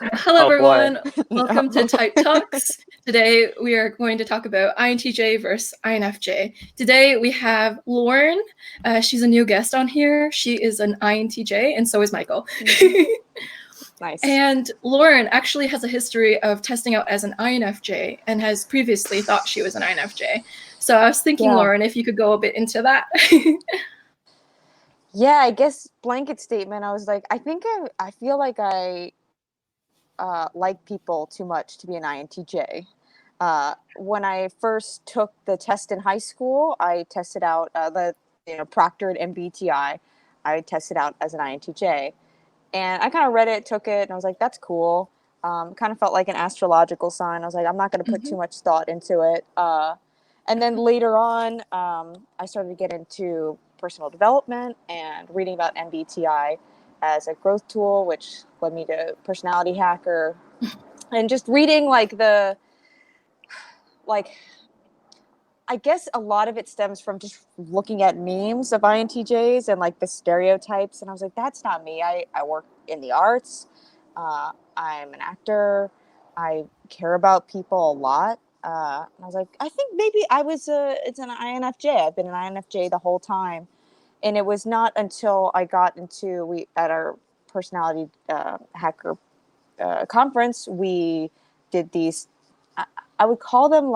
Hello, Oh, boy. everyone. Welcome to Type Talks. Today, we are going to talk about INTJ versus INFJ. Today, we have Lauren. She's a new guest on here. She is an INTJ, and so is Michael. Nice. And Lauren actually has a history of testing out as an INFJ and has previously thought she was an INFJ. So I was thinking, Yeah. Lauren, if you could go a bit into that. Yeah, I guess blanket statement. I was like, I feel like I like people too much to be an INTJ. When I first took the test in high school, I tested out the proctored MBTI. I tested out as an INTJ, and I kind of read it, took it, and I was like, that's cool. Kind of felt like an astrological sign. I was like, I'm not going to put too much thought into it. And then later on, I started to get into personal development and reading about MBTI as a growth tool, which led me to Personality Hacker, and just reading I guess a lot of it stems from just looking at memes of INTJs and like the stereotypes. And I was like, that's not me. I work in the arts. I'm an actor. I care about people a lot. And I was like, I think maybe it's an INFJ. I've been an INFJ the whole time. And it was not until I got at our Personality Hacker conference, we did these, I would call them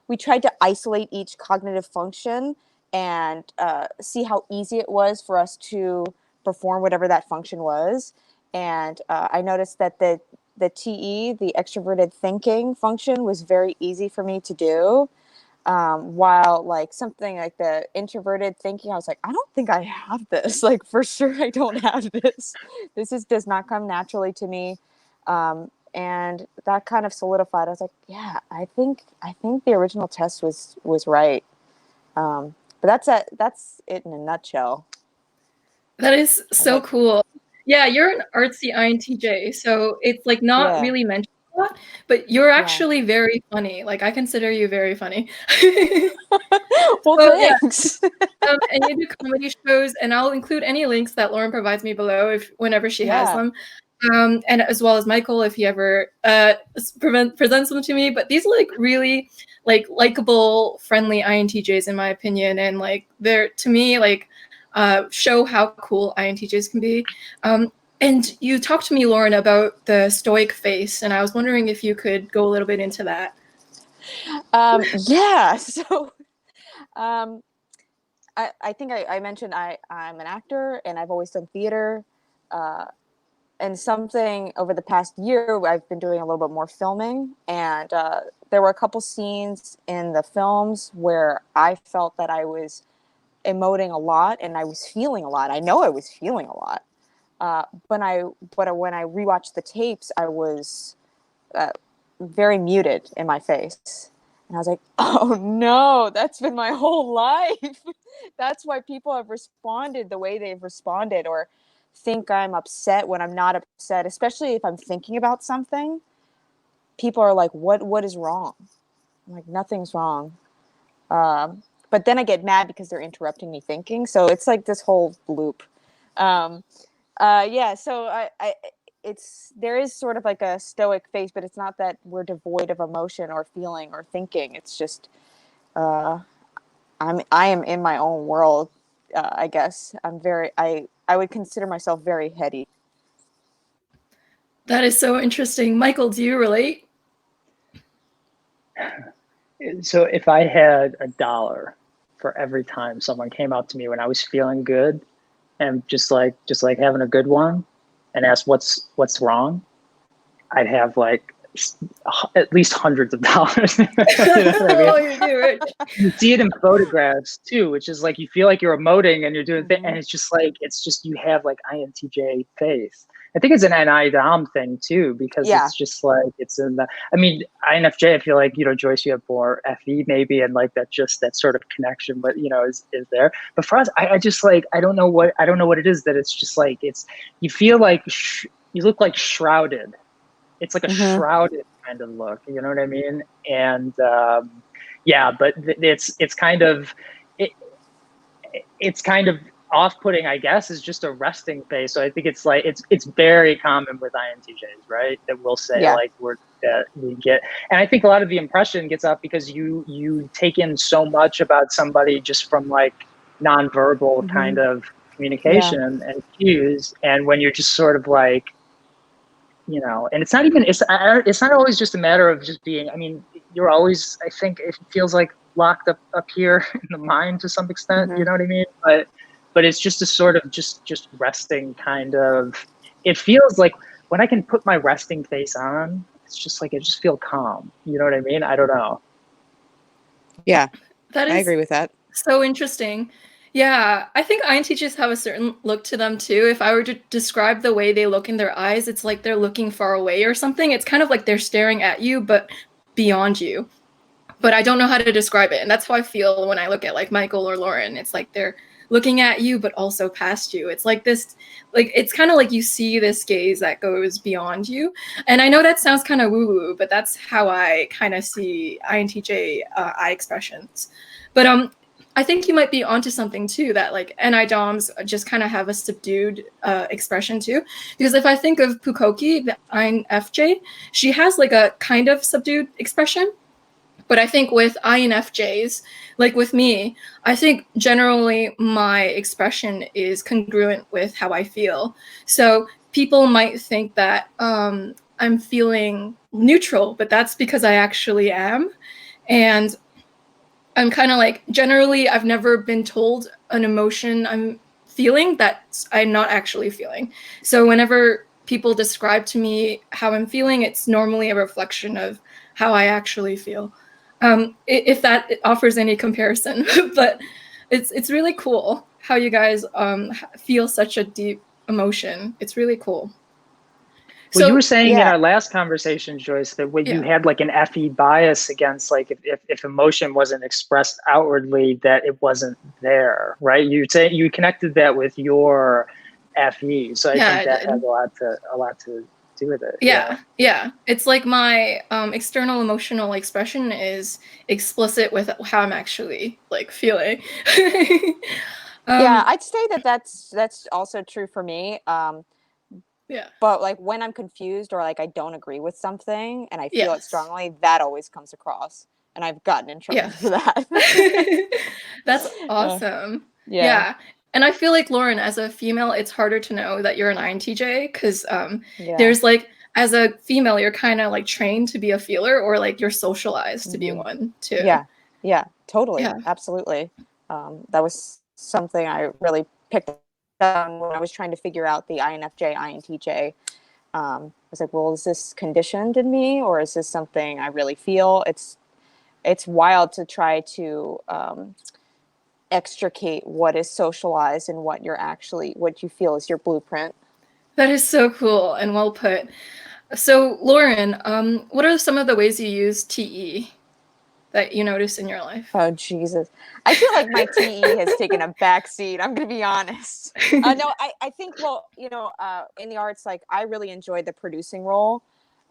we tried to isolate each cognitive function and see how easy it was for us to perform whatever that function was. And I noticed that the TE, the extroverted thinking function, was very easy for me to do. While like something like the introverted thinking, I was like, I don't think I have this. Like, for sure, I don't have this. Does not come naturally to me. And that kind of solidified. I was like, yeah, I think the original test was right. But that's it in a nutshell. That is so cool. Yeah, you're an artsy INTJ, so it's like not really mentioned a lot, but you're actually very funny. Like, I consider you very funny. Well, so, thanks. Yeah. And you do comedy shows, and I'll include any links that Lauren provides me below whenever she has them. And as well as Michael, if he ever presents them to me. But these are like really likable, friendly INTJs in my opinion, and like they're, to me, like show how cool INTJs can be. And you talked to me, Lauren, about the stoic face, and I was wondering if you could go a little bit into that. Yeah. So I think I mentioned I'm an actor, and I've always done theater. And something over the past year, I've been doing a little bit more filming, and there were a couple scenes in the films where I felt that I was emoting a lot and I was feeling a lot. I know I was feeling a lot. When I rewatched the tapes, I was very muted in my face. And I was like, oh no, that's been my whole life. That's why people have responded the way they've responded, or think I'm upset when I'm not upset, especially if I'm thinking about something. People are like, what is wrong? I'm like, nothing's wrong. But then I get mad because they're interrupting me thinking. So it's like this whole loop. So there is sort of like a stoic face, but it's not that we're devoid of emotion or feeling or thinking. It's just I am in my own world. I guess I would consider myself very heady. That is so interesting. Michael, do you relate? So if I had $1 for every time someone came up to me when I was feeling good and just like having a good one and asked what's wrong, I'd have like at least hundreds of dollars. You know what I mean? You see it in photographs too, which is like you feel like you're emoting and you're doing things, and it's just you have like INTJ face. I think it's an NI-DOM thing too, because it's just like it's in the. I mean, INFJ. I feel like Joyce, you have more FE maybe, and like that sort of connection, but is there. But for us, I just like I don't know what it is that it's just like you feel like you look like shrouded. It's like a shrouded kind of look, you know what I mean? And but it's kind of off-putting, I guess, is just a resting face. So I think it's like it's very common with INTJs, right? That we'll say like that we get, and I think a lot of the impression gets up because you take in so much about somebody just from like nonverbal kind of communication and cues, and when you're just sort of like, you know, and it's not always just a matter of just being, I mean, you're always, I think it feels like locked up here in the mind to some extent, you know what I mean? But it's just a sort of just resting kind of, it feels like when I can put my resting face on, it's just like, I just feel calm. You know what I mean? I don't know. Yeah, I agree with that. So interesting. Yeah, I think INTJs have a certain look to them too. If I were to describe the way they look in their eyes, it's like they're looking far away or something. It's kind of like they're staring at you, but beyond you. But I don't know how to describe it. And that's how I feel when I look at like Michael or Lauren. It's like they're looking at you, but also past you. It's like this, like, it's kind of like you see this gaze that goes beyond you. And I know that sounds kind of woo-woo, but that's how I kind of see INTJ eye expressions. But I think you might be onto something too, that like NI-DOMs just kind of have a subdued expression too. Because if I think of Pukoki, the INFJ, she has like a kind of subdued expression. But I think with INFJs, like with me, I think generally my expression is congruent with how I feel. So people might think that I'm feeling neutral, but that's because I actually am. And I'm kind of like, generally, I've never been told an emotion I'm feeling that I'm not actually feeling. So whenever people describe to me how I'm feeling, it's normally a reflection of how I actually feel. If that offers any comparison, but it's really cool how you guys feel such a deep emotion. It's really cool. Well, so, you were saying in our last conversation, Joyce, that when you had like an FE bias against like if emotion wasn't expressed outwardly, that it wasn't there, right? You say you connected that with your FE, so I think that has a lot to do with it. Yeah. It's like my external emotional expression is explicit with how I'm actually like feeling. Yeah, I'd say that's also true for me. Yeah. But like when I'm confused or like I don't agree with something and I feel it strongly, that always comes across, and I've gotten in trouble for that. That's awesome. Yeah. And I feel like, Lauren, as a female, it's harder to know that you're an INTJ because there's like, as a female, you're kind of like trained to be a feeler, or like you're socialized to be one too. Yeah, totally. Yeah. Absolutely. That was something I really picked up when I was trying to figure out the INFJ, INTJ. I was like, well, is this conditioned in me, or is this something I really feel? It's wild to try to extricate what is socialized and what you feel is your blueprint. That is so cool and well put. So, Lauren, what are some of the ways you use TE that you notice in your life? Oh, Jesus. I feel like my TE has taken a backseat. I'm going to be honest. No, I think, well, you know, in the arts, like I really enjoyed the producing role.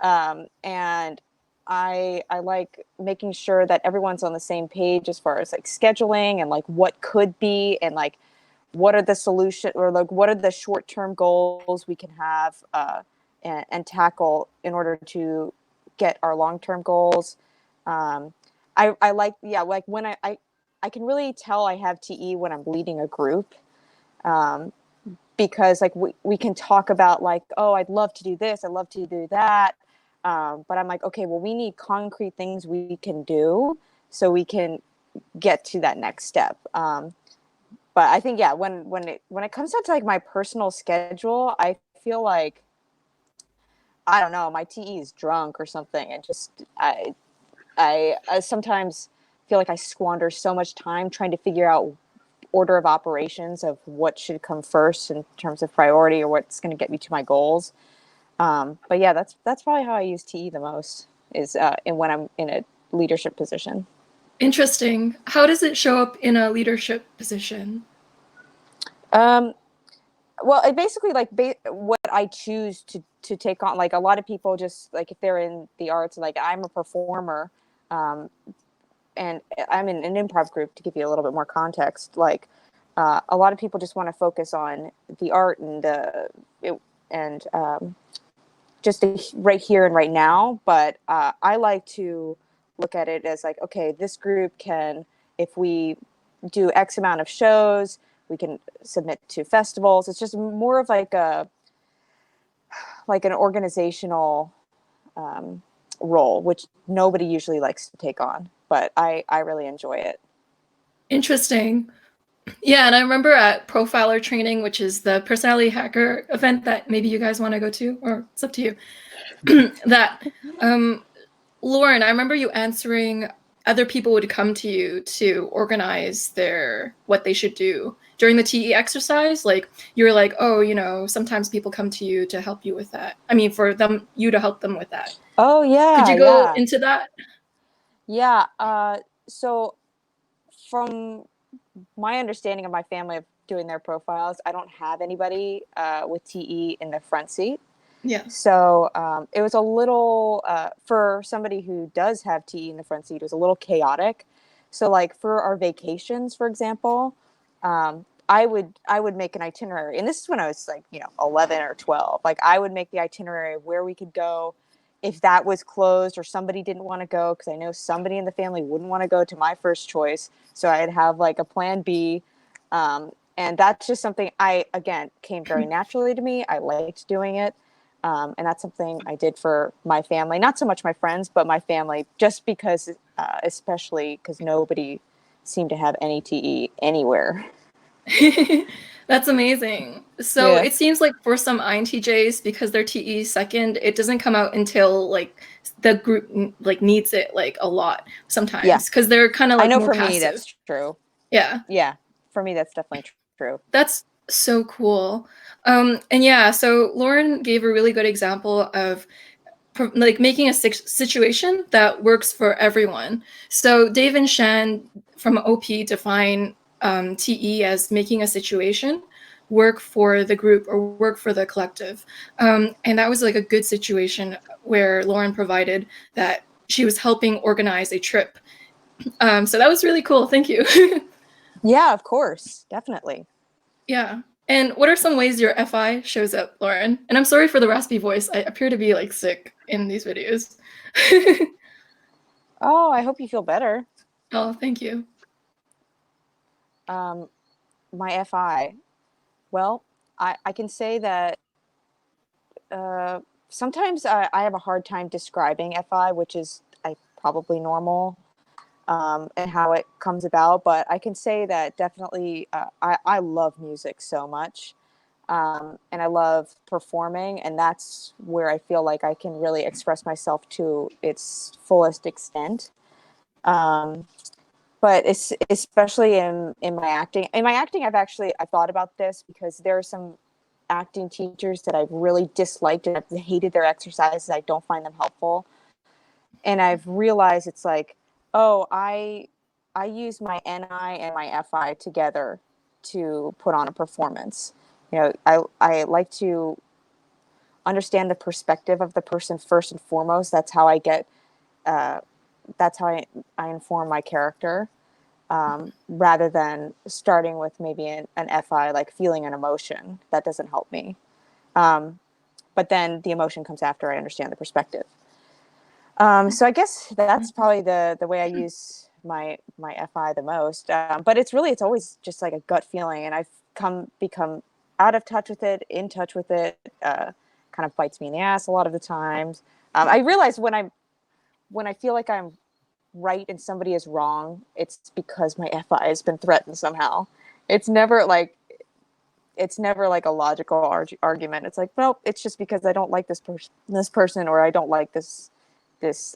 And I like making sure that everyone's on the same page as far as like scheduling and like what could be, and like what are the solution, or like what are the short-term goals we can have and tackle in order to get our long-term goals. I like, like when I can really tell I have TE when I'm leading a group, because like we can talk about like, oh, I'd love to do this, I'd love to do that. But I'm like, okay, well, we need concrete things we can do so we can get to that next step. But I think, when it comes down to like my personal schedule, I feel like, I don't know, my TE is drunk or something. And just, I sometimes feel like I squander so much time trying to figure out order of operations of what should come first in terms of priority, or what's going to get me to my goals. But yeah, that's probably how I use TE the most, is when I'm in a leadership position. Interesting. How does it show up in a leadership position? Well, it basically like what I choose to take on. Like a lot of people just like, if they're in the arts, like I'm a performer, and I'm in an improv group, to give you a little bit more context. Like A lot of people just want to focus on the art and just right here and right now. But I like to look at it as like, okay, this group can, if we do X amount of shows, we can submit to festivals. It's just more of like an organizational role, which nobody usually likes to take on, but I really enjoy it. Interesting. Yeah, and I remember at Profiler Training, which is the personality hacker event that maybe you guys want to go to, or it's up to you, that Lauren, I remember you answering other people would come to you to organize what they should do during the TE exercise. Like you were like, oh, sometimes people come to you to help you with that. I mean, for you to help them with that. Oh yeah. Could you go into that? Yeah. So from my understanding of my family of doing their profiles, I don't have anybody with TE in the front seat. Yeah. So it was a little, for somebody who does have TE in the front seat, it was a little chaotic. So like for our vacations, for example, I would make an itinerary. And this is when I was like, 11 or 12. Like I would make the itinerary of where we could go if that was closed or somebody didn't want to go, because I know somebody in the family wouldn't want to go to my first choice. So I'd have like a plan B. And that's just something came very naturally to me. I liked doing it. And that's something I did for my family, not so much my friends, but my family, just because, especially because nobody seemed to have any TE anywhere. That's amazing. So It seems like for some INTJs, because their TE is second, it doesn't come out until like the group like needs it like a lot sometimes, because they're kind of like, I know, more for passive. Me that's true. Yeah, for me that's definitely true. That's so cool. And yeah, so Lauren gave a really good example of like making a situation that works for everyone. So Dave and Shan from OP define TE as making a situation work for the group or work for the collective. And that was like a good situation where Lauren provided that she was helping organize a trip. So that was really cool. Thank you. Yeah, of course. Definitely. Yeah. And what are some ways your FI shows up, Lauren? And I'm sorry for the raspy voice. I appear to be like sick in these videos. Oh, I hope you feel better. Oh, thank you. My FI. Well, I can say that sometimes I have a hard time describing FI, which is probably normal, and how it comes about. But I can say that definitely I love music so much. And I love performing, and that's where I feel like I can really express myself to its fullest extent. But it's especially in my acting. In my acting, I've thought about this because there are some acting teachers that I've really disliked and I've hated their exercises. I don't find them helpful. And I've realized it's like, oh, I use my NI and my FI together to put on a performance. I like to understand the perspective of the person first and foremost. That's how I get, that's how I inform my character, rather than starting with maybe an FI, like feeling an emotion. That doesn't help me. But then the emotion comes after I understand the perspective. So I guess that's probably the way I use my FI the most. But it's always just like a gut feeling, and I've become out of touch with it, in touch with it, kind of bites me in the ass a lot of the times. I realize when I feel like I'm right and somebody is wrong, it's because my FI has been threatened somehow. It's never like a logical argument. It's like, well, it's just because I don't like this person, or I don't like this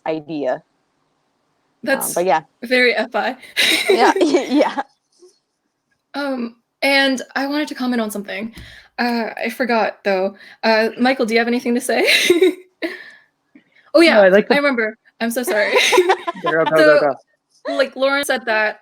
idea. That's but yeah, very FI. yeah. And I wanted to comment on something. I forgot though. Michael, do you have anything to say? Oh yeah, no, I remember. I'm so sorry. Go. Like Lauren said that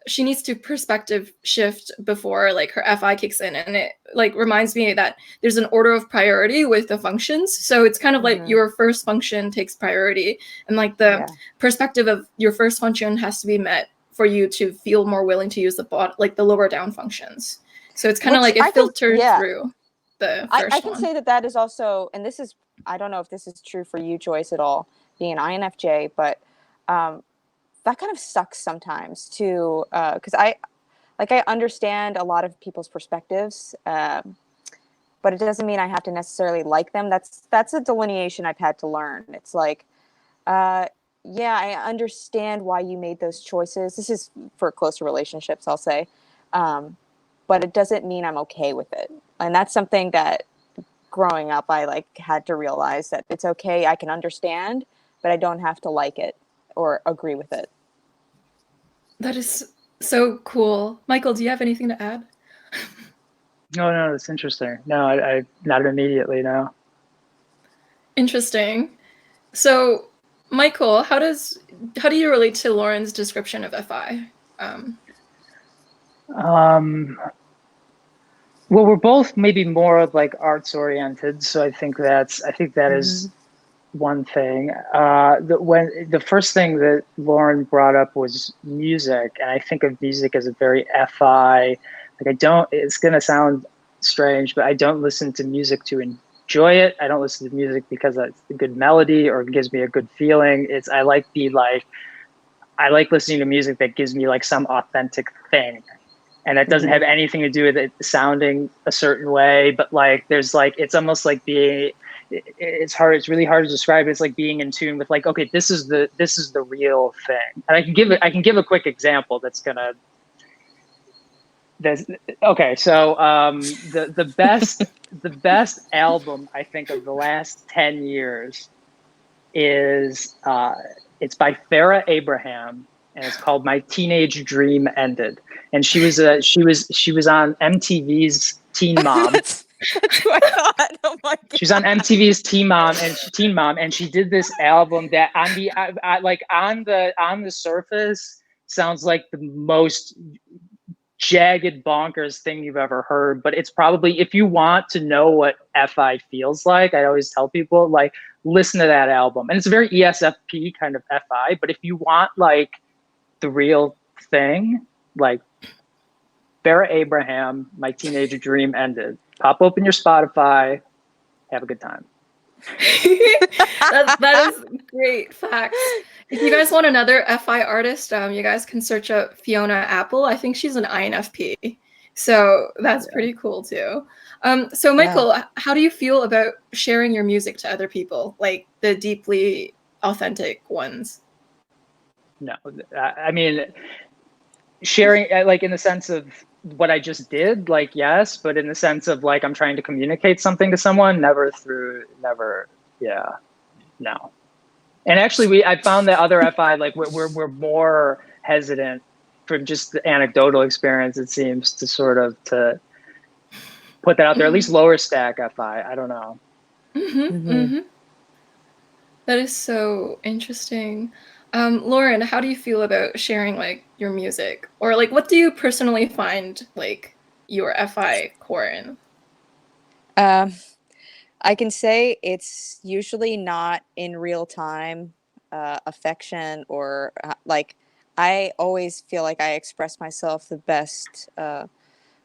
she needs to perspective shift before like her FI kicks in, and it like reminds me that there's an order of priority with the functions. So it's kind of like your first function takes priority, and like the perspective of your first function has to be met for you to feel more willing to use the lower down functions. So it's kind of like it filtered through the first I can say that is also, and this is, I don't know if this is true for you, Joyce, at all, being an INFJ, but that kind of sucks sometimes too, because I understand a lot of people's perspectives, but it doesn't mean I have to necessarily like them. That's a delineation I've had to learn. It's like, yeah, I understand why you made those choices. This is for closer relationships, I'll say. But it doesn't mean I'm okay with it. And that's something that growing up, I had to realize that it's okay. I can understand, but I don't have to like it or agree with it. That is so cool. Michael, do you have anything to add? No, that's interesting. No, I not immediately, no. Interesting. So, Michael, how do you relate to Lauren's description of FI? Well, we're both maybe more like arts oriented, so I think that is one thing. The first thing that Lauren brought up was music, and I think of music as a very FI. It's gonna sound strange, but I don't listen to music to enjoy it. I don't listen to music because it's a good melody or it gives me a good feeling. I like listening to music that gives me like some authentic thing. And that doesn't have anything to do with it sounding a certain way, but like there's like, it's almost like it's really hard to describe. It's like being in tune with like, okay, this is the real thing. And I can give a quick example okay. So the best album I think of the last 10 years is it's by Farrah Abraham, and it's called My Teenage Dream Ended. And she was on MTV's Teen Mom. That's what I thought. Oh my God. She was on MTV's Teen Mom, and she did this album that on the surface sounds like the most jagged bonkers thing you've ever heard, but it's probably, if you want to know what FI feels like, I always tell people like listen to that album. And it's a very ESFP kind of FI, but if you want like the real thing, like Farrah Abraham, My Teenage Dream Ended, pop open your Spotify, have a good time. that is great facts. If you guys want another FI artist, you guys can search up Fiona Apple. I think she's an INFP, so that's pretty cool too. So Michael, how do you feel about sharing your music to other people, like the deeply authentic ones? No, I mean, sharing like in the sense of what I just did, like, yes, but in the sense of like, I'm trying to communicate something to someone, never. Yeah, no. And actually I found that other FI, like we're more hesitant from just the anecdotal experience, it seems, to sort of to put that out there, at least lower stack FI. I don't know. That is so interesting. Lauren, how do you feel about sharing like your music, or like what do you personally find like your FI core in? I can say it's usually not in real time affection or like I always feel like I express myself the best,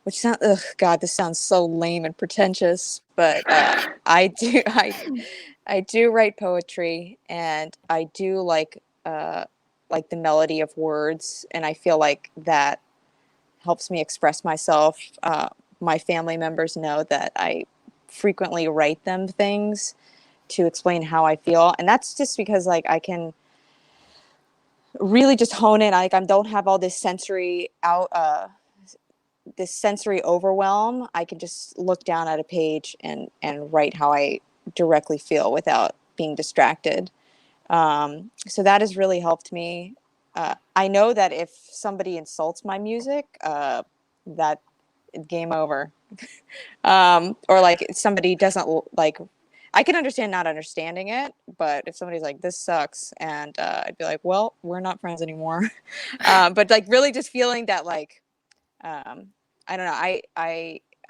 which sounds, God, this sounds so lame and pretentious, but I do write poetry, and I do like the melody of words, and I feel like that helps me express myself. My family members know that I frequently write them things to explain how I feel, and that's just because like I can really just hone in. Like I don't have all this sensory overwhelm. I can just look down at a page and write how I directly feel without being distracted. So that has really helped me. I know that if somebody insults my music, that game over. Or like somebody doesn't like, I can understand not understanding it, but if somebody's like, this sucks, and I'd be like, well, we're not friends anymore. But like really just feeling that like, I don't know,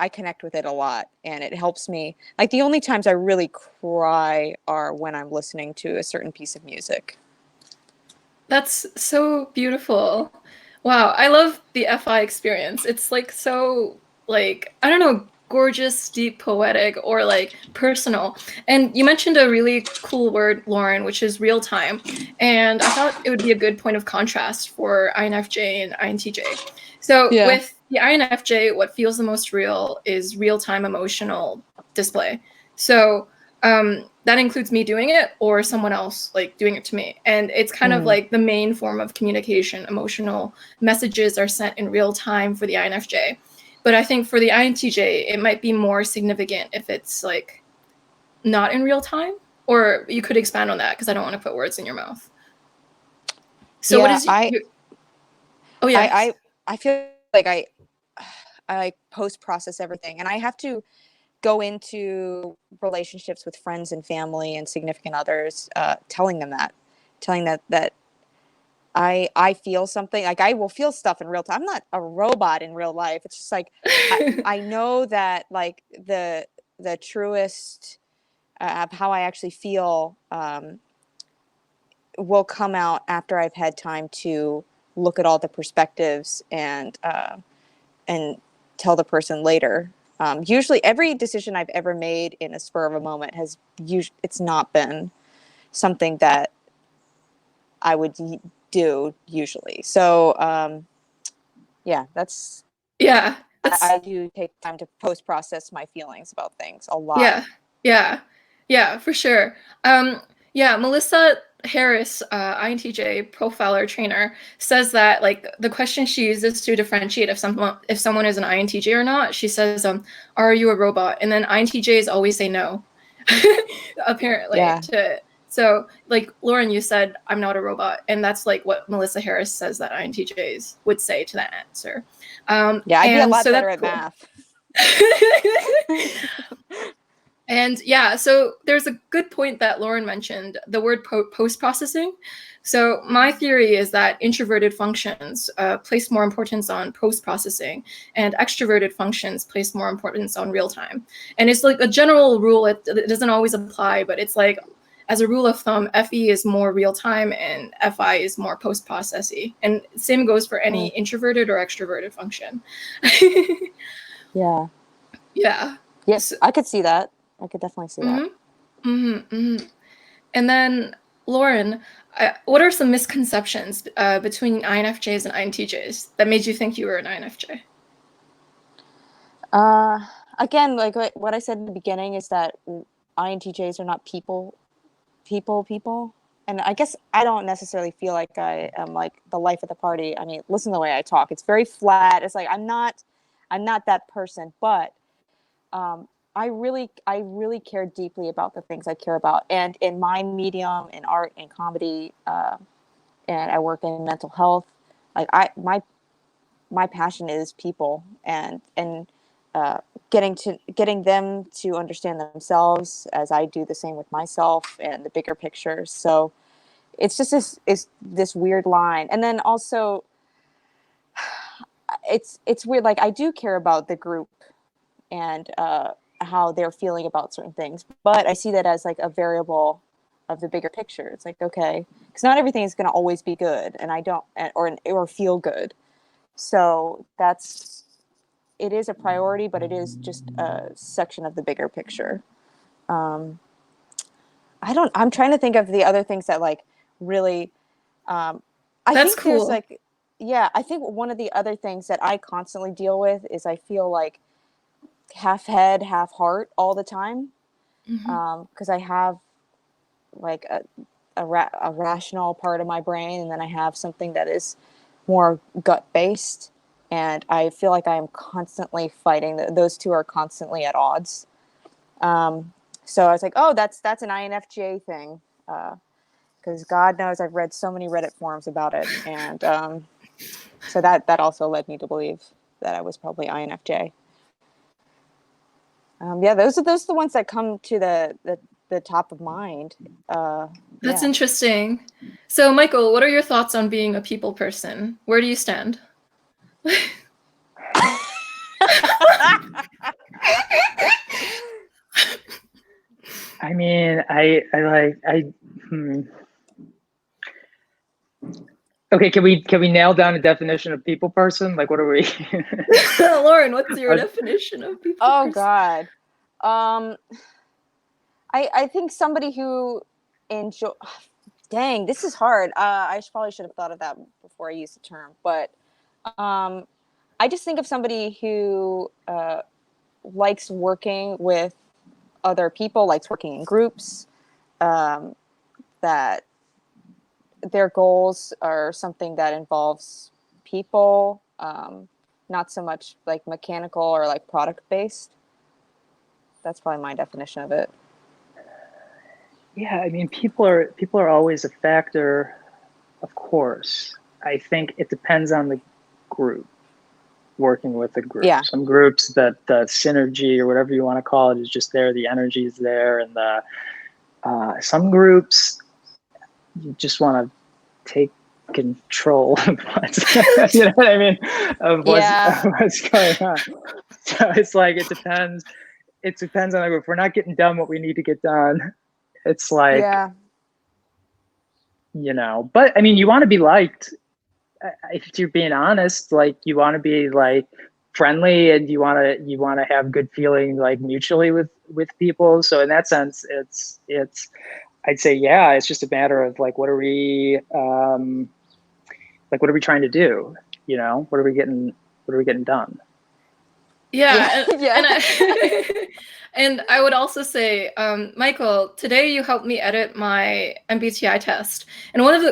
I connect with it a lot, and it helps me. Like the only times I really cry are when I'm listening to a certain piece of music. That's so beautiful. Wow, I love the FI experience. It's like so like I don't know, gorgeous, deep, poetic, or like personal. And you mentioned a really cool word, Lauren, which is real time. And I thought it would be a good point of contrast for INFJ and INTJ. So Yeah. with the INFJ, what feels the most real is real time emotional display. So that includes me doing it or someone else like doing it to me. And it's kind of like the main form of communication. Emotional messages are sent in real time for the INFJ. But I think for the INTJ, it might be more significant if it's like not in real time, or you could expand on that because I don't want to put words in your mouth. So Yeah, what is oh yeah. I feel like I like post process everything, and I have to go into relationships with friends and family and significant others, telling that I feel something. Like I will feel stuff in real time. I'm not a robot in real life. It's just like I know that like the truest of how I actually feel will come out after I've had time to look at all the perspectives and tell the person later. Usually, every decision I've ever made in a spur of a moment it's not been something that I would do usually. So, yeah, Yeah. I do take time to post process my feelings about things a lot. Yeah, for sure. Yeah, Melissa Harris, INTJ profiler trainer, says that like the question she uses to differentiate if someone is an INTJ or not, she says, "Are you a robot?" And then INTJs always say no, apparently. Yeah. So like Lauren, you said I'm not a robot, and that's like what Melissa Harris says that INTJs would say to that answer. Yeah, I'd be a lot so better that's at cool. math. And yeah, so there's a good point that Lauren mentioned, the word post-processing. So my theory is that introverted functions place more importance on post-processing, and extroverted functions place more importance on real time. And it's like a general rule, it doesn't always apply, but it's like, as a rule of thumb, FE is more real time and FI is more post-processy. And same goes for any introverted or extroverted function. Yeah. Yeah. Yes, So, I could see that. I could definitely see that. And then, Lauren, what are some misconceptions between INFJs and INTJs that made you think you were an INFJ? Again, like what I said in the beginning is that INTJs are not people. And I guess I don't necessarily feel like I am like the life of the party. I mean, listen to the way I talk. It's very flat. It's like I'm not that person, but I really care deeply about the things I care about. And in my medium, in art and comedy, and I work in mental health, like my passion is people and getting them to understand themselves as I do the same with myself and the bigger picture. So it's just this weird line. And then also it's weird. Like I do care about the group and how they're feeling about certain things, but I see that as like a variable of the bigger picture. It's like, okay, because not everything is going to always be good, and I don't or feel good. So it is a priority, but it is just a section of the bigger picture. I'm trying to think of the other things that like really, I That's think there's cool. like, yeah, I think one of the other things that I constantly deal with is I feel like half head, half heart all the time. Because I have like a rational part of my brain, and then I have something that is more gut based. And I feel like I am constantly fighting. Those two are constantly at odds. So I was like, oh, that's an INFJ thing. Because God knows I've read so many Reddit forums about it. And so that also led me to believe that I was probably INFJ. Yeah, those are the ones that come to the top of mind. That's interesting. So, Michael, what are your thoughts on being a people person? Where do you stand? I mean, Okay, can we nail down a definition of people person? Like, what are we? Lauren, what's your definition of people Oh person? God. I think somebody who enjoy. Dang, this is hard. I probably should have thought of that before I used the term. But I just think of somebody who likes working with other people, likes working in groups, that their goals are something that involves people, not so much like mechanical or like product based. That's probably my definition of it. Yeah, I mean, people are always a factor, of course. I think it depends on the group, working with a group. Yeah. Some groups that the synergy or whatever you want to call it is just there, the energy is there, and some groups you just want to take control of what's, you know what I mean, of what's going on. So it's like it depends on the group. If we're not getting done what we need to get done, it's like, you know, but I mean, you want to be liked. If you're being honest, like you want to be like friendly, and you want to have good feeling like mutually with people. So in that sense, it's I'd say, yeah, it's just a matter of like, what are we trying to do? You know, what are we getting done? Yeah. And I would also say, Michael, today you helped me edit my MBTI test, and one of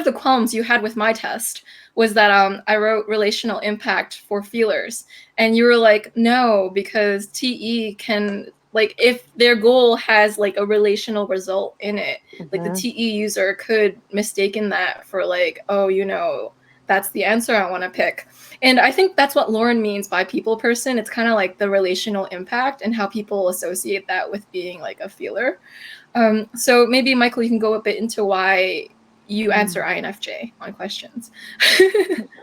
the qualms you had with my test was that I wrote relational impact for feelers, and you were like, no, because TE can, like, if their goal has like a relational result in it, like the TE user could mistaken that for like, oh, you know, that's the answer I want to pick. And I think that's what Lauren means by people person. It's kind of like the relational impact and how people associate that with being like a feeler. So maybe, Michael, you can go a bit into why you answer INFJ on questions.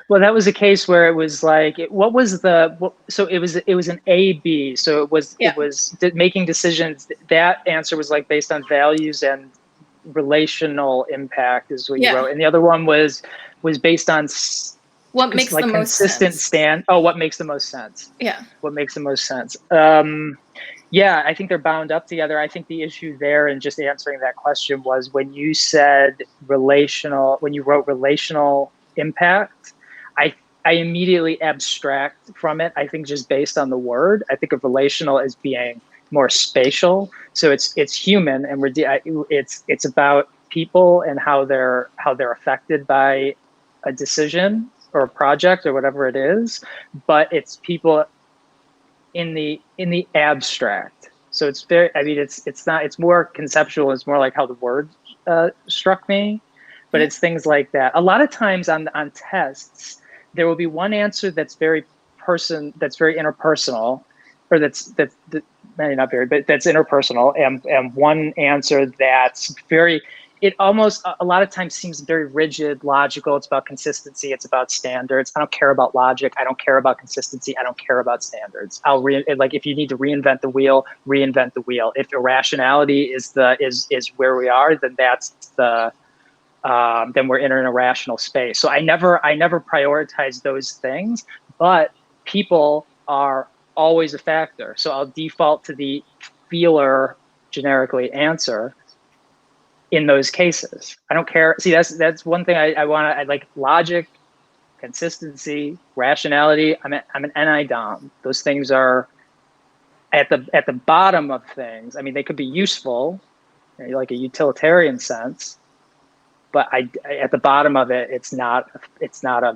Well, that was a case where it was like, so it was an A/B. So it was making decisions. That answer was like based on values and relational impact is what you wrote, and the other one was based on what makes like the most consistent sense. what makes the most sense. What makes the most sense. Yeah, I think they're bound up together. I think the issue there in just answering that question was when you said when you wrote relational impact, I immediately abstract from it. I think just based on the word, I think of relational as being more spatial. So it's human, and it's about people and how they're affected by a decision or a project or whatever it is, but it's people in the abstract. So it's very, I mean, it's more conceptual. It's more like how the word struck me, but it's things like that. A lot of times on tests, there will be one answer that's very interpersonal, or that's maybe not very, but that's interpersonal, and one answer that's very, it almost a lot of times seems very rigid, logical. It's about consistency. It's about standards. I don't care about logic. I don't care about consistency. I don't care about standards. Like if you need to reinvent the wheel, reinvent the wheel. If irrationality is where we are, then that's then we're in an irrational space. So I never prioritize those things, but people are always a factor. So I'll default to the feeler generically answer in those cases. I don't care. See, that's one thing I like: logic, consistency, rationality. I'm an NI-DOM. Those things are at the bottom of things. I mean, they could be useful, like a utilitarian sense, but at the bottom of it, it's not a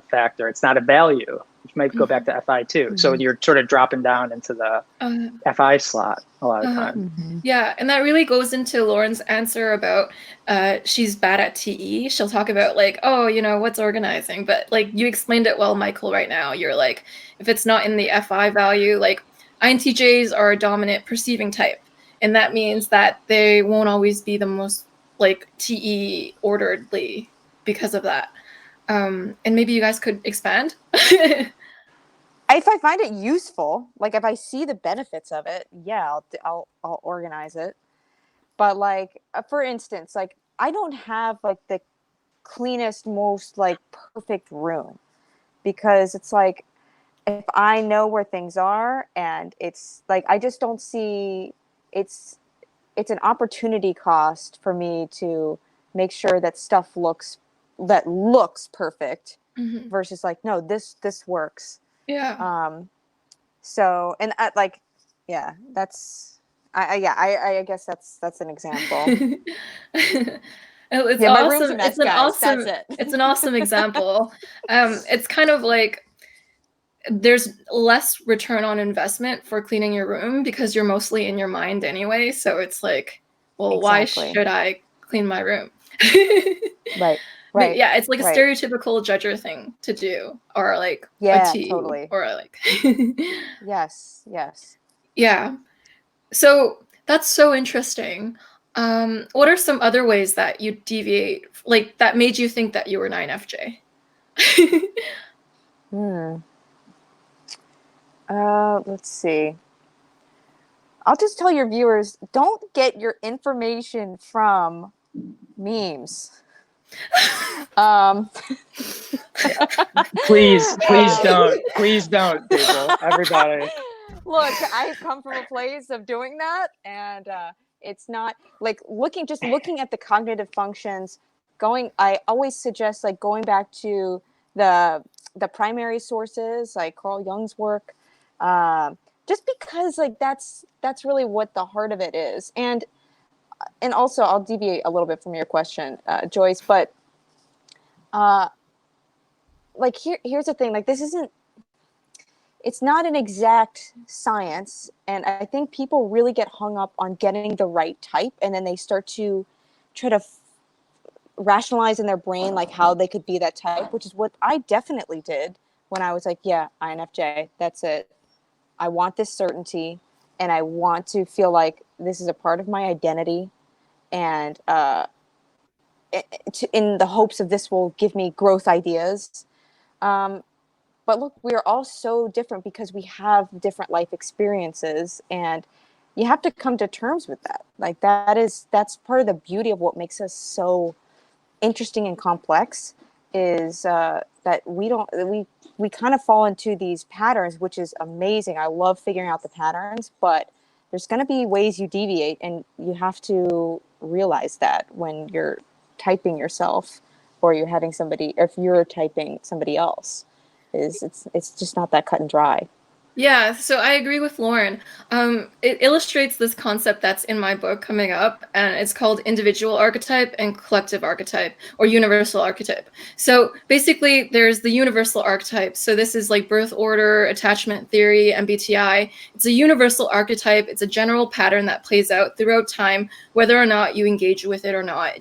factor. It's not a value, which might go back to FI too. So you're sort of dropping down into the FI slot a lot of times. Yeah, and that really goes into Lauren's answer about she's bad at TE. She'll talk about like, oh, you know, what's organizing? But like you explained it well, Michael, right now. You're like, if it's not in the FI value, like INTJs are a dominant perceiving type. And that means that they won't always be the most like TE orderly because of that. And maybe you guys could expand. If I find it useful, like if I see the benefits of it, yeah, I'll organize it. But like, for instance, like I don't have like the cleanest, most like perfect room, because it's like, if I know where things are, and it's like, I just don't see, it's an opportunity cost for me to make sure that stuff looks perfect, Mhm. versus like, no, this works. Yeah. So, and like, yeah, that's, I guess that's an example. It's Yeah, my room's a awesome. mess, guys. That's it. It's an awesome example. It's kind of like there's less return on investment for cleaning your room because you're mostly in your mind anyway. So it's like, well, why Exactly. should I clean my room? Right. But yeah, it's like a Right. stereotypical judger thing to do, or like a Yeah, TU, totally. or like Yes. yeah. So that's so interesting. What are some other ways that you deviate, like that made you think that you were an INFJ? Let's see. I'll just tell your viewers, don't get your information from memes. Please don't, people, everybody. Look, I come from a place of doing that, and it's not like looking at the cognitive functions. I always suggest like going back to the primary sources, like Carl Jung's work, just because like that's really what the heart of it is. And also, I'll deviate a little bit from your question, Joyce, but like here's the thing, like it's not an exact science, and I think people really get hung up on getting the right type, and then they start to try to rationalize in their brain like how they could be that type, which is what I definitely did when I was like, yeah, INFJ, that's it. I want this certainty, and I want to feel like this is a part of my identity, and in the hopes of this will give me growth ideas. But look, we're all so different because we have different life experiences, and you have to come to terms with that. Like that's part of the beauty of what makes us so interesting and complex, is that we kind of fall into these patterns, which is amazing. I love figuring out the patterns, but there's going to be ways you deviate, and you have to realize that when you're typing yourself, or you're having somebody, if you're typing somebody else, it's just not that cut and dry. Yeah, so I agree with Lauren. It illustrates this concept that's in my book coming up, and it's called individual archetype and collective archetype, or universal archetype. So basically, there's the universal archetype. So this is like birth order, attachment theory, MBTI. It's a universal archetype. It's a general pattern that plays out throughout time, whether or not you engage with it or not.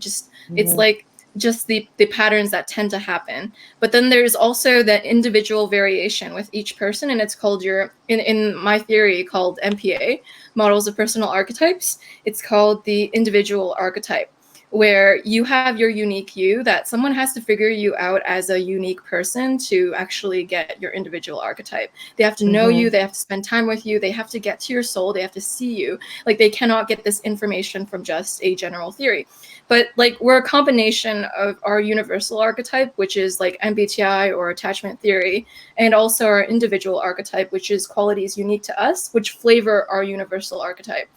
It's like just the patterns that tend to happen. But then there's also that individual variation with each person, and it's called in my theory called MPA, models of personal archetypes. It's called the individual archetype, where you have your unique you, that someone has to figure you out as a unique person to actually get your individual archetype. They have to know you, they have to spend time with you, they have to get to your soul, they have to see you. Like, they cannot get this information from just a general theory. But like, we're a combination of our universal archetype, which is like MBTI or attachment theory, and also our individual archetype, which is qualities unique to us, which flavor our universal archetype.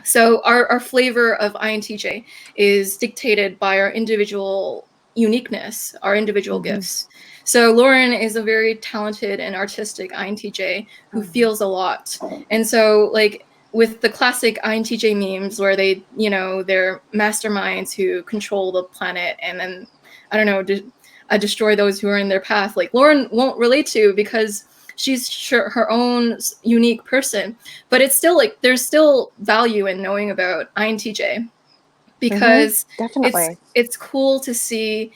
So our flavor of INTJ is dictated by our individual uniqueness, our individual gifts. So Lauren is a very talented and artistic INTJ who feels a lot. And so like, with the classic INTJ memes where they, they're masterminds who control the planet and then, I don't know, destroy those who are in their path, like Lauren won't relate to, because she's her own unique person. But it's still like, there's still value in knowing about INTJ, because definitely, it's cool to see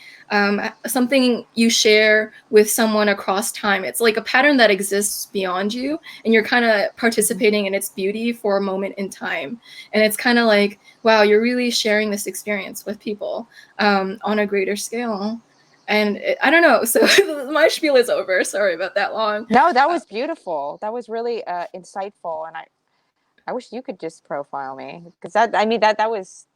something you share with someone across time. It's like a pattern that exists beyond you, and you're kind of participating in its beauty for a moment in time. And it's kind of like, wow, you're really sharing this experience with people on a greater scale. And I don't know. So my spiel is over. Sorry about that long. No, that was beautiful. That was really insightful, and I wish you could just profile me, because that was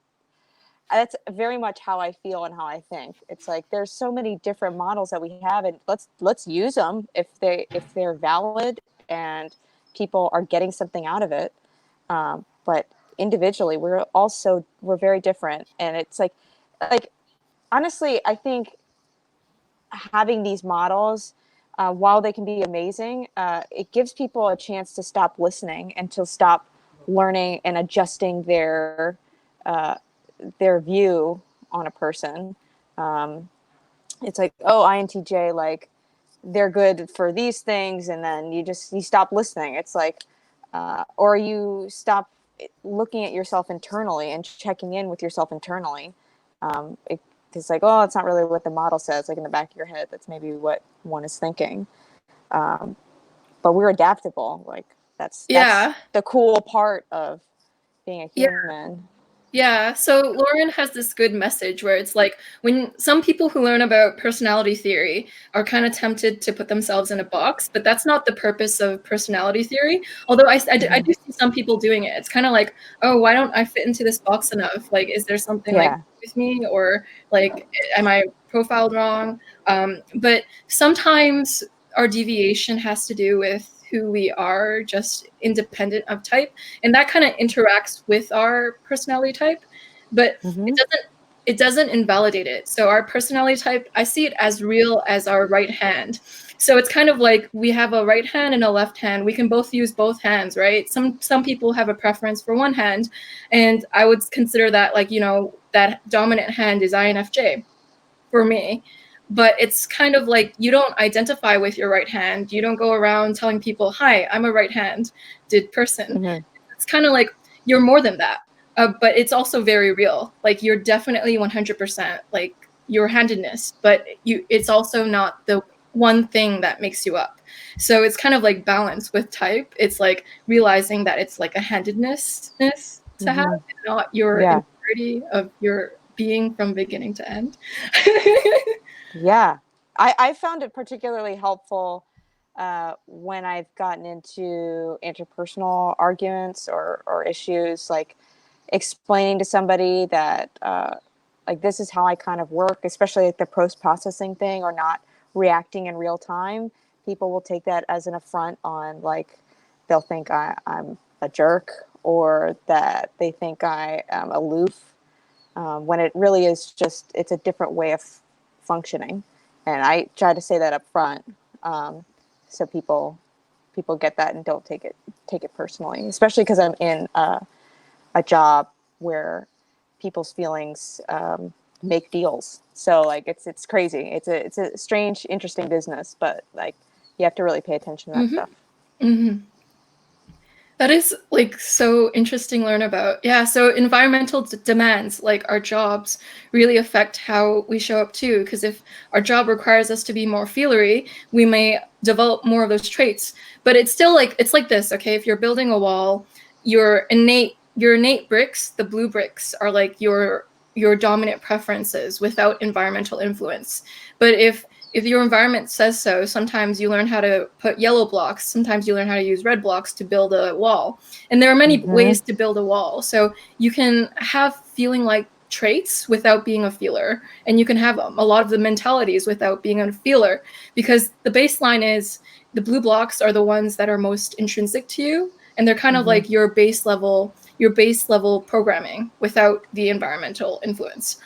that's very much how I feel and how I think. It's like there's so many different models that we have, and let's use them if they're valid and people are getting something out of it. But individually, we're very different, and it's like honestly, I think having these models, while they can be amazing, it gives people a chance to stop listening and to stop learning and adjusting their view on a person. It's like, oh, INTJ, like they're good for these things, and then you stop listening. It's like, or you stop looking at yourself internally and checking in with yourself internally. It's like, oh, it's not really what the model says. Like in the back of your head, that's maybe what one is thinking. But we're adaptable. Like that's the cool part of being a human. Yeah, so Lauren has this good message where it's like when some people who learn about personality theory are kind of tempted to put themselves in a box, but that's not the purpose of personality theory. Although I do see some people doing it. It's kind of like, oh, why don't I fit into this box enough? Like, is there something like with me, or like, am I profiled wrong? But sometimes our deviation has to do with who we are, just independent of type, and that kind of interacts with our personality type, but it doesn't invalidate it. So our personality type, I see it as real as our right hand. So it's kind of like we have a right hand and a left hand. We can both use both hands, right? Some people have a preference for one hand, and I would consider that like, you know, that dominant hand is INFJ for me. But it's kind of like you don't identify with your right hand. You don't go around telling people, hi, I'm a right-handed person. It's kind of like you're more than that. But it's also very real. Like you're definitely 100% like your handedness, but it's also not the one thing that makes you up. So it's kind of like balance with type. It's like realizing that it's like a handedness to have, and not your entirety of your being from beginning to end. Yeah, I found it particularly helpful when I've gotten into interpersonal arguments or issues, like explaining to somebody that like this is how I kind of work, especially like the post-processing thing or not reacting in real time. People will take that as an affront on, like, they'll think I'm a jerk, or that they think I am aloof, when it really is just, it's a different way of functioning. And I try to say that up front, so people get that and don't take it personally, especially because I'm in a job where people's feelings make deals. So like it's crazy. It's a strange, interesting business, but like you have to really pay attention to that stuff. That is like so interesting to learn about. Yeah, so environmental demands, like our jobs, really affect how we show up too. Because if our job requires us to be more feelery, we may develop more of those traits. But it's still like, it's like this, okay? If you're building a wall, your innate bricks, the blue bricks, are like your dominant preferences without environmental influence. But if your environment says so, sometimes you learn how to put yellow blocks, sometimes you learn how to use red blocks to build a wall. And there are many ways to build a wall. So you can have feeling like traits without being a feeler. And you can have a lot of the mentalities without being a feeler, because the baseline is the blue blocks are the ones that are most intrinsic to you. And they're kind of like your base level programming without the environmental influence.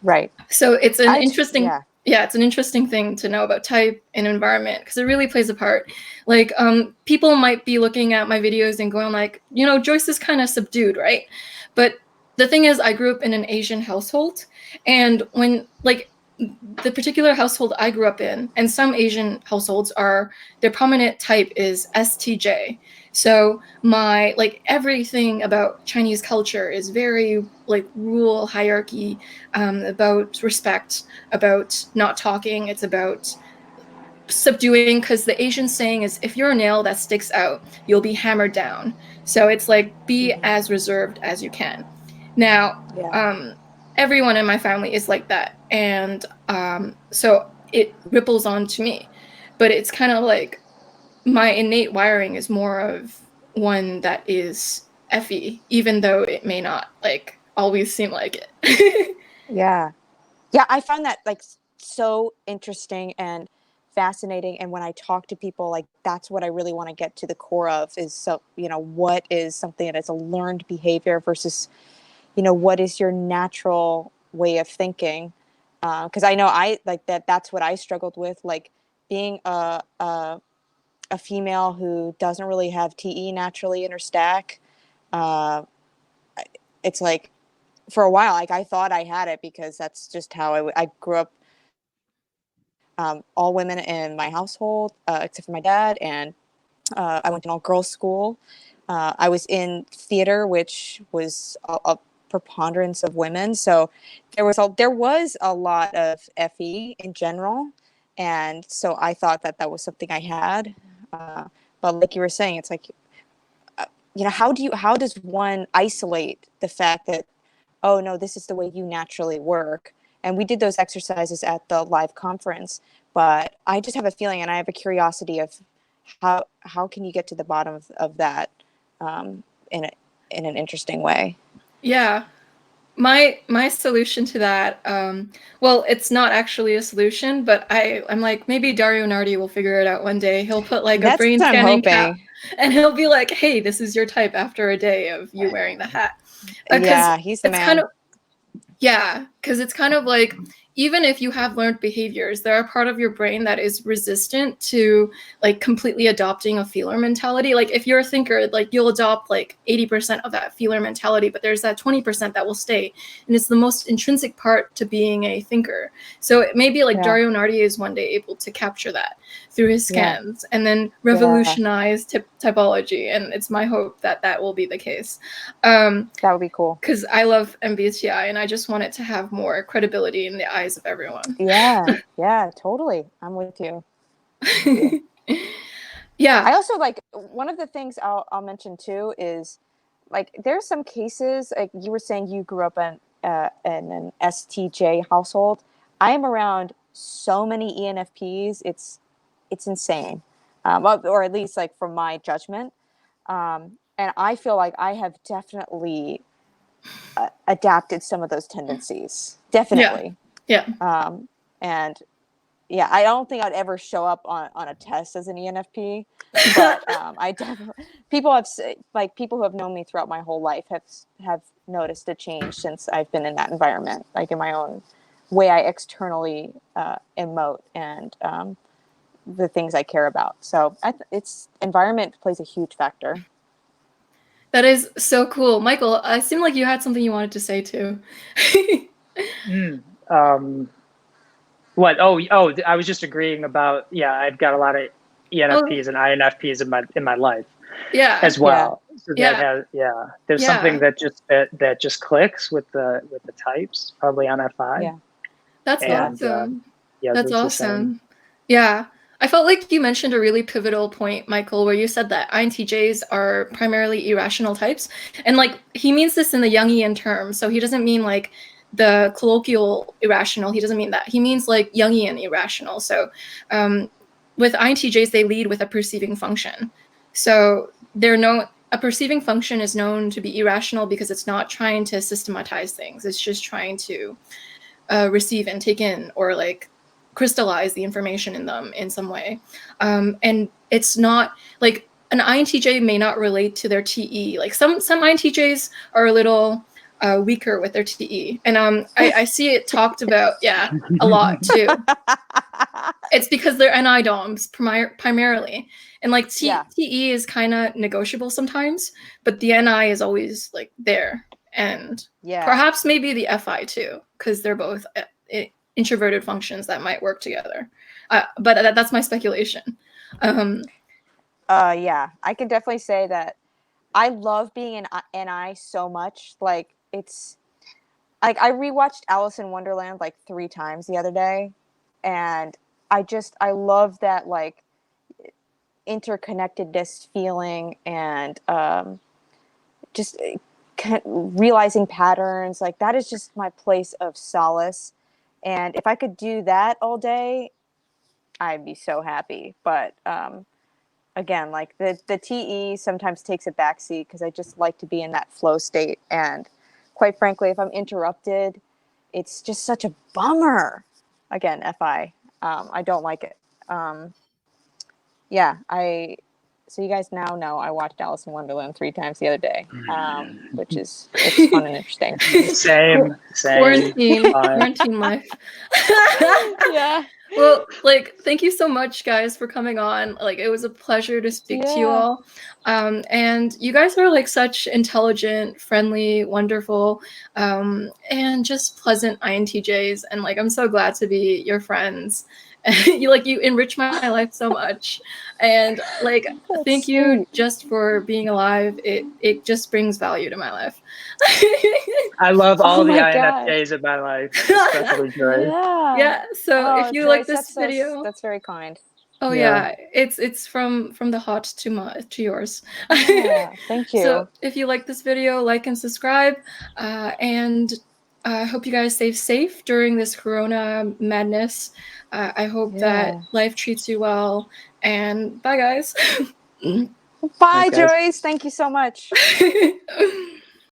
Right. So it's an interesting it's an interesting thing to know about type and environment, because it really plays a part. Like people might be looking at my videos and going like, you know, Joyce is kind of subdued, right? But the thing is, I grew up in an Asian household, and when like the particular household I grew up in, and some Asian households are, their prominent type is STJ. So my, like, everything about Chinese culture is very like rule, hierarchy, about respect, about not talking. It's about subduing, because the Asian saying is, if you're a nail that sticks out, you'll be hammered down. So it's like, be as reserved as you can. Now, everyone in my family is like that. And so it ripples on to me. But it's kind of like, my innate wiring is more of one that is FE, even though it may not like always seem like it. Yeah. Yeah, I find that like so interesting and fascinating. And when I talk to people, like that's what I really want to get to the core of is, so, what is something that is a learned behavior versus, what is your natural way of thinking? Because I know I like that's what I struggled with, like being a female who doesn't really have TE naturally in her stack. Uh, it's like for a while, like I thought I had it because that's just how I grew up. All women in my household, except for my dad, and I went to an all-girls school. I was in theater, which was a preponderance of women, so there was a lot of FE in general, and so I thought that was something I had. But like you were saying, it's like, how does one isolate the fact that, oh no, this is the way you naturally work? And we did those exercises at the live conference, but I just have a feeling and I have a curiosity of how can you get to the bottom of that in an interesting way? Yeah. My solution to that, well, it's not actually a solution, but I'm like, maybe Dario Nardi will figure it out one day. He'll put like a That's brain what I'm scanning cap, hoping. and he'll be like, hey, this is your type after a day of you wearing the hat. Yeah, he's the it's man. kind of Yeah, because it's kind of like, even if you have learned behaviors, there are part of your brain that is resistant to like completely adopting a feeler mentality. Like if you're a thinker, like you'll adopt like 80% of that feeler mentality, but there's that 20% that will stay. And it's the most intrinsic part to being a thinker. So it may be like Yeah. Dario Nardi is one day able to capture that through his Yeah. scans and then revolutionize typology. And it's my hope that that will be the case. That would be cool. Because I love MBTI and I just want it to have more credibility in the eyes of everyone. Yeah, totally. I'm with you. Yeah. I also like, one of the things I'll mention too is like there's some cases, like you were saying you grew up in an STJ household. I am around so many ENFPs. It's insane, or at least like from my judgment. And I feel like I have definitely adapted some of those tendencies. Definitely. Yeah. And yeah, I don't think I'd ever show up on a test as an ENFP, but I definitely, people who have known me throughout my whole life have noticed a change since I've been in that environment, like in my own way I externally emote and the things I care about. So it's environment plays a huge factor. That is so cool. Michael, it seemed like you had something you wanted to say too. What? Oh, I was just agreeing about, I've got a lot of ENFPs and INFPs in my life as well. Yeah. So that has, there's something that just clicks with the types, probably on FI. Yeah. That's awesome. That's awesome. Yeah. I felt like you mentioned a really pivotal point, Michael, where you said that INTJs are primarily irrational types. And like, he means this in the Jungian term. So he doesn't mean like the colloquial irrational. He doesn't mean that. He means like Jungian irrational. So with INTJs, they lead with a perceiving function. So a perceiving function is known to be irrational because it's not trying to systematize things. It's just trying to receive and take in, or like crystallize the information in them in some way. And it's not like an INTJ may not relate to their TE. Like some INTJs are a little weaker with their TE. And I see it talked about, a lot too. It's because they're NI DOMs primarily. And like TE is kind of negotiable sometimes, but the NI is always like there. And perhaps maybe the FI too, because they're both introverted functions that might work together. But that's my speculation. Yeah, I can definitely say that I love being an NI so much. Like it's like I rewatched Alice in Wonderland like 3 times the other day, and I love that like interconnectedness feeling and just realizing patterns. Like that is just my place of solace. And if I could do that all day, I'd be so happy. But again, like the TE sometimes takes a backseat because I just like to be in that flow state. And quite frankly, if I'm interrupted, it's just such a bummer. Again, FI. I don't like it. So you guys now know I watched Alice in Wonderland 3 times the other day, which is it's fun and interesting. Same. Quarantine life. Yeah. Well, like, thank you so much, guys, for coming on. Like, it was a pleasure to speak to you all. And you guys are like such intelligent, friendly, wonderful, and just pleasant INTJs. And like, I'm so glad to be your friends. You enrich my life so much. And like, thank you just for being alive. It just brings value to my life. I love all the my God. INFJs in my life, especially Joyce. Yeah. So if you like this video, that's very kind. oh yeah, it's from the hot to yours. Yeah, thank you. So if you like this video, like and subscribe, and I hope you guys stay safe during this Corona madness. I hope that life treats you well, and bye, guys. Bye, Okay. Joyce. Thank you so much.